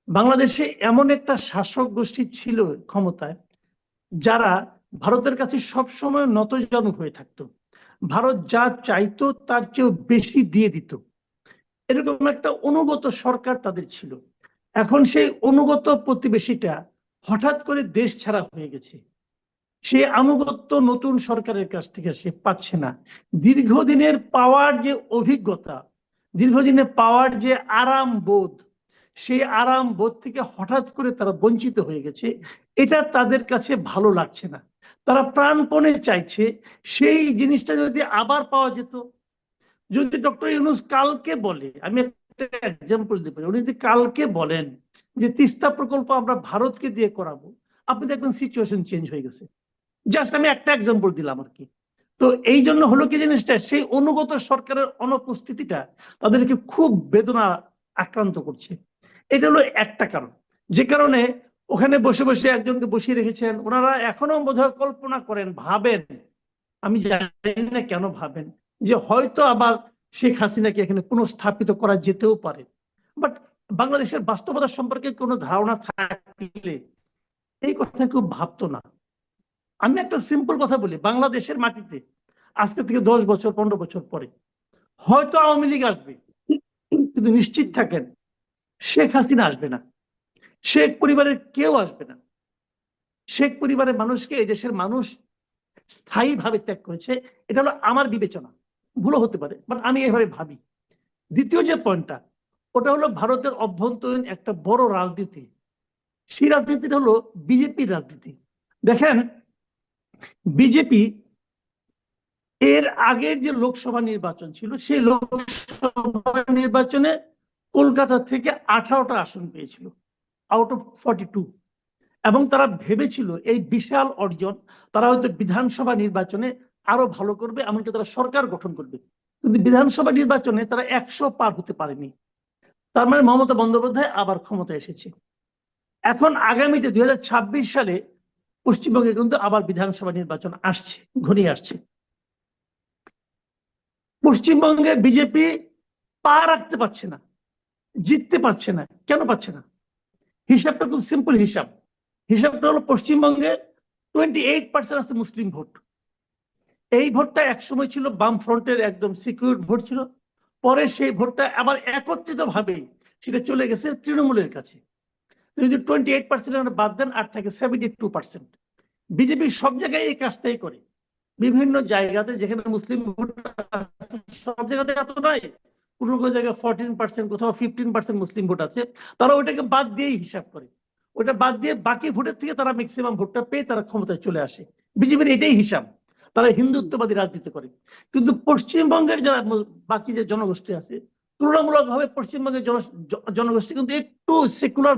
বাংলাদেশে এমন একটা শাসক গোষ্ঠী ছিল ক্ষমতায়, যারা ভারতের কাছে সবসময় নতজানু হয়ে থাকতো। ভারত যা চাইতো তার চেয়েও বেশি দিয়ে দিত, এরকম একটা অনুগত সরকার তাদের ছিল। এখন সেই অনুগত প্রতিবেশীটা হঠাৎ করে দেশ ছাড়া হয়ে গেছে। সে আনুগত্য নতুন সরকারের কাছ থেকে সে পাচ্ছে না। দীর্ঘদিনের পাওয়ার যে অভিজ্ঞতা, দীর্ঘদিনের পাওয়ার যে আরাম বোধ, সেই আরাম বোধ থেকে হঠাৎ করে তারা বঞ্চিত হয়ে গেছে। এটা তাদের কাছে ভালো লাগছে না। তারা প্রাণপণে চাইছে সেই জিনিসটা যদি আবার পাওয়া যেত। যদি ডক্টর ইউনূস কালকে বলে, আমি একটা এক্সাম্পল দিতে পারি, উনি যদি কালকে বলেন যে তিস্তা প্রকল্প আমরা ভারতকে দিয়ে করাবো, আপনি দেখবেন সিচুয়েশন চেঞ্জ হয়ে গেছে। জাস্ট আমি একটা এক্সাম্পল দিলাম আর কি। তো এই জন্য হলো কি জিনিসটা, সেই অনুগত সরকারের অনুপস্থিতিটা তাদেরকে খুব বেদনা আক্রান্ত করছে। এটা হলো একটা কারণ, যে কারণে ওখানে বসে বসে একজনকে বসিয়ে রেখেছেন। ওনারা এখনো বোধহয় কল্পনা করেন, ভাবেন, আমি জানি না কেন ভাবেন, যে হয়তো আবার শেখ হাসিনাকে এখানে পুনঃস্থাপিত করা যেতেও পারে। বাট বাংলাদেশের বাস্তবতা সম্পর্কে কোনো ধারণা থাকলে এই কথা কেউ ভাবতো না। আমি একটা সিম্পল কথা বলি, বাংলাদেশের মাটিতে আজকে থেকে 10 বছর 15 বছর পরে হয়তো আওয়ামী লীগ আসবে, কিন্তু নিশ্চিত থাকেন শেখ হাসিনা আসবে না, শেখ পরিবারের কেউ আসবে না। শেখ পরিবারের মানুষকে এই দেশের মানুষ স্থায়ীভাবে ত্যাগ করেছে। এটা হলো আমার বিবেচনা, ভুলও হতে পারে, বাট আমি এভাবে ভাবি। দ্বিতীয় যে পয়েন্টটা, ওটা হলো ভারতের অভ্যন্তরীণ একটা বড় রাজনীতি। সেই রাজনীতিটা হলো বিজেপির রাজনীতি। দেখেন, বিজেপি এর আগের যে লোকসভা নির্বাচন ছিল, সেই লোকসভা নির্বাচনে কলকাতা থেকে 18টা আসন পেয়েছিল আউট অফ 42। এবং তারা ভেবেছিল এই বিশাল অর্জন তারা হয়তো বিধানসভা নির্বাচনে আরো ভালো করবে, এমনকি তারা সরকার গঠন করবে। কিন্তু বিধানসভা নির্বাচনে তারা 100 পার হতে পারেনি। তার মানে মমতা বন্দ্যোপাধ্যায় আবার ক্ষমতায় এসেছে। এখন আগামীতে 2026 সালে পশ্চিমবঙ্গে কিন্তু আবার বিধানসভা নির্বাচন আসছে, ঘনিয়ে আসছে। পশ্চিমবঙ্গে বিজেপি পা রাখতে পারছে না, জিততে পারছে না। কেন পাচ্ছে না? হিসাবটা খুব সিম্পল হিসাব। হিসাবটা হলো পশ্চিমবঙ্গে 28% আছে মুসলিম ভোট। এই ভোটটা একসময় ছিল বামফ্রন্টের একদম সিকিউর ভোট ছিল। পরে সেই ভোটটা আবার একত্রিত ভাবেই সেটা চলে গেছে তৃণমূলের কাছে। যদি 28% বাদ দেন, আর থাকে 72%। বিজেপি সব জায়গায় এই কাজটাই করে। বিভিন্ন জায়গাতে যেখানে মুসলিম ভোট, সব জায়গাতে এত নয়, কোনো কোনো জায়গায় 14%, কোথাও 15% মুসলিম ভোট আছে। তারা ওইটাকে বাদ দিয়েই হিসাব করে। ওটা বাদ দিয়ে বাকি ভোটের থেকে তারা ম্যাক্সিমাম ভোটটা পেয়ে তারা ক্ষমতায় চলে আসে। বিজেপির এটাই হিসাব। তারা হিন্দুত্ববাদী রাজনীতি করে। কিন্তু পশ্চিমবঙ্গের যারা বাকি যে জনগোষ্ঠী আছে, তুলনামূলকভাবে পশ্চিমবঙ্গের জনগোষ্ঠী কিন্তু একটু সেকুলার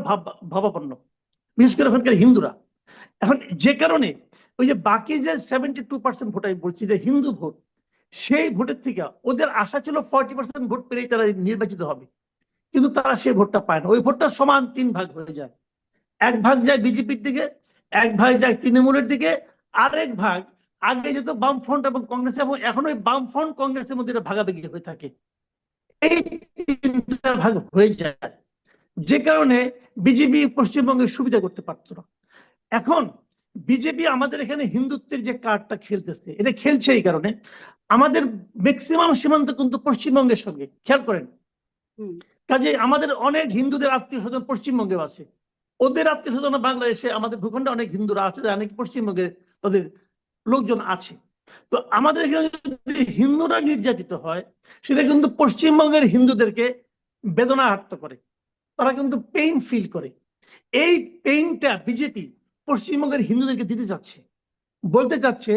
ভাবাপন্ন, বিশেষ করে ওখানকার হিন্দুরা। এখন যে কারণে ওই যে বাকি যে 72% ভোট আমি বলছি, যে হিন্দু ভোট, সেই ভোটের থেকে ওদের আশা ছিল 40% ভোট পেলেই তারা নির্বাচিত হবে। কিন্তু তারা সেই ভোটটা পায় না। ওই ভোটটা সমান 3 ভাগ হয়ে যায়। এক ভাগ যায় বিজেপির দিকে, এক ভাগ যায় তৃণমূলের দিকে, আরেক ভাগ আগে যেত বামফ্রন্ট এবং কংগ্রেস, এবং এখন ওই বামফ্রন্ট কংগ্রেসের মধ্যে ভাগাভাগি হয়ে থাকে। এই 3টা ভাগ হয়ে যায়, যে কারণে বিজেপি পশ্চিমবঙ্গের সুবিধা করতে পারতো না। এখন বিজেপি আমাদের এখানে হিন্দুত্বের যে কার্ডটা খেলতেছে, এটা খেলছে এই কারণে আমাদের ম্যাক্সিমাম সীমান্ত কিন্তু পশ্চিমবঙ্গের সঙ্গে, খেয়াল করেন। কাজে আমাদের অনেক হিন্দুদের আত্মীয় স্বজন পশ্চিমবঙ্গে আছে, ওদের আত্মীয় স্বজন বাংলাদেশে, আমাদের ভূখণ্ডে অনেক হিন্দুরা আছে, যারা নাকি পশ্চিমবঙ্গে তাদের লোকজন আছে। তো আমাদের এখানে যদি হিন্দুরা নির্যাতিত হয়, সেটা কিন্তু পশ্চিমবঙ্গের হিন্দুদেরকে বেদনাহার্ত করে, তারা কিন্তু পেইন ফিল করে। এই পেইনটা বিজেপি পশ্চিমবঙ্গের হিন্দুদেরকে দিতে চাচ্ছে, বলতে চাচ্ছে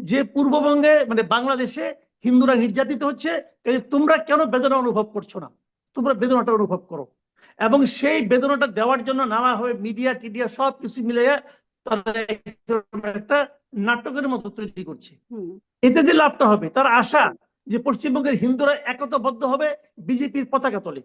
যে পূর্ববঙ্গে মানে বাংলাদেশে হিন্দুরা নির্যাতিত হচ্ছে, তোমরা কেন বেদনা অনুভব করছো না, তোমরা বেদনাটা অনুভব করো। এবং সেই বেদনাটা দেওয়ার জন্য নানা হবে মিডিয়া টিডিয়া সবকিছু মিলে তারা একটা নাটকের মতো তৈরি করছে। এতে যে লাভটা হবে, তার আশা যে পশ্চিমবঙ্গের হিন্দুরা একতাবদ্ধ হবে বিজেপির পতাকা তলে।